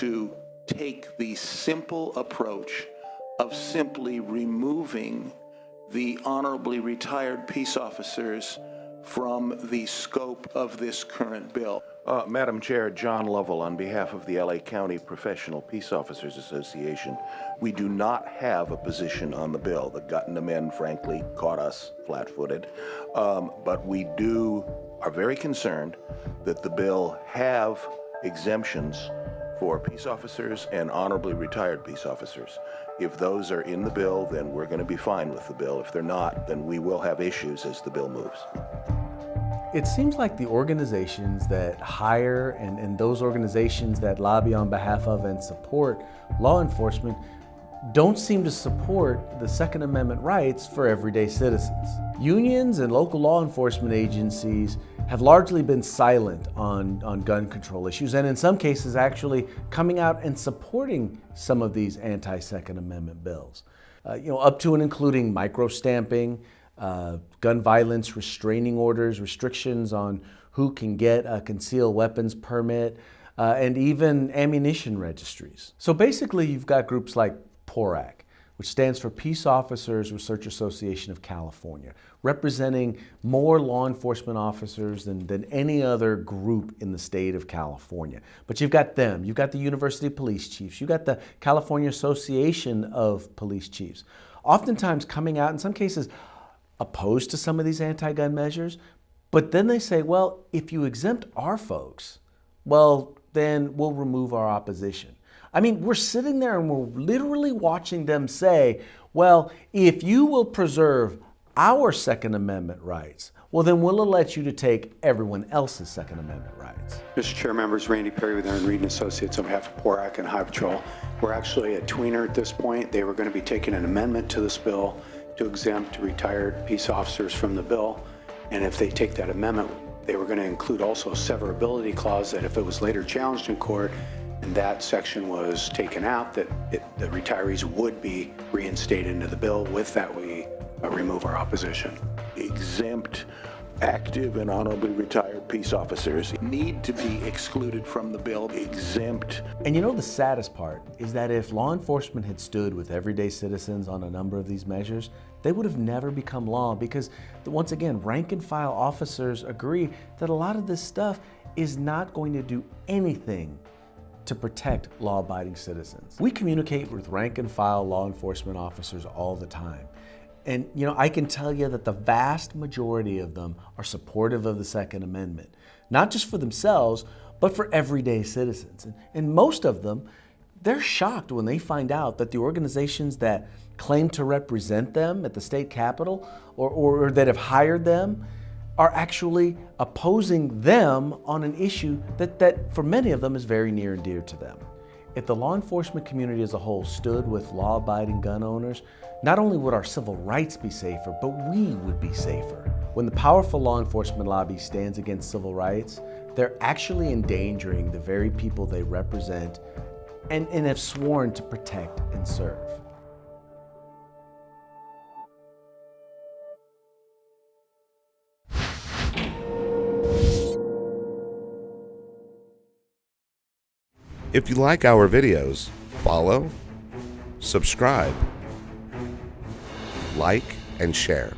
to take the simple approach of simply removing the honorably retired peace officers from the scope of this current bill. Madam Chair, John Lovell on behalf of the LA County Professional Peace Officers Association. We do not have a position on the bill. The gutting them in, frankly, caught us flat-footed. But we are very concerned that the bill have exemptions for peace officers and honorably retired peace officers. If those are in the bill, then we're going to be fine with the bill. If they're not, then we will have issues as the bill moves. It seems like the organizations that hire and those organizations that lobby on behalf of and support law enforcement don't seem to support the Second Amendment rights for everyday citizens. Unions and local law enforcement agencies have largely been silent on gun control issues, and in some cases actually coming out and supporting some of these anti-Second Amendment bills. Up to and including micro-stamping, gun violence restraining orders, restrictions on who can get a concealed weapons permit, and even ammunition registries. So basically you've got groups like PORAC, which stands for Peace Officers Research Association of California, representing more law enforcement officers than any other group in the state of California. But you've got them, you've got the University Police Chiefs, you've got the California Association of Police Chiefs, oftentimes coming out in some cases opposed to some of these anti-gun measures, but then they say, well, if you exempt our folks, well, then we'll remove our opposition. I mean, we're sitting there and we're literally watching them say, well, if you will preserve our Second Amendment rights, well, then we'll let you to take everyone else's Second Amendment rights. Mr. Chair, members, Randy Perry with Aaron Reed and Associates on behalf of PORAC and High Patrol. We're actually at tweener at this point. They were going to be taking an amendment to this bill to exempt retired peace officers from the bill. And if they take that amendment, they were going to include also a severability clause that if it was later challenged in court and that section was taken out, that the retirees would be reinstated into the bill. With that, we remove our opposition. Exempt active and honorably retired peace officers need to be excluded from the bill. Exempt. And you know the saddest part is that if law enforcement had stood with everyday citizens on a number of these measures, they would have never become law because, once again, rank and file officers agree that a lot of this stuff is not going to do anything to protect law-abiding citizens. We communicate with rank and file law enforcement officers all the time. And I can tell you that the vast majority of them are supportive of the Second Amendment, not just for themselves, but for everyday citizens. And most of them, they're shocked when they find out that the organizations that claim to represent them at the state capitol or that have hired them are actually opposing them on an issue that for many of them is very near and dear to them. If the law enforcement community as a whole stood with law-abiding gun owners, not only would our civil rights be safer, but we would be safer. When the powerful law enforcement lobby stands against civil rights, they're actually endangering the very people they represent and have sworn to protect and serve. If you like our videos, follow, subscribe, like, and share.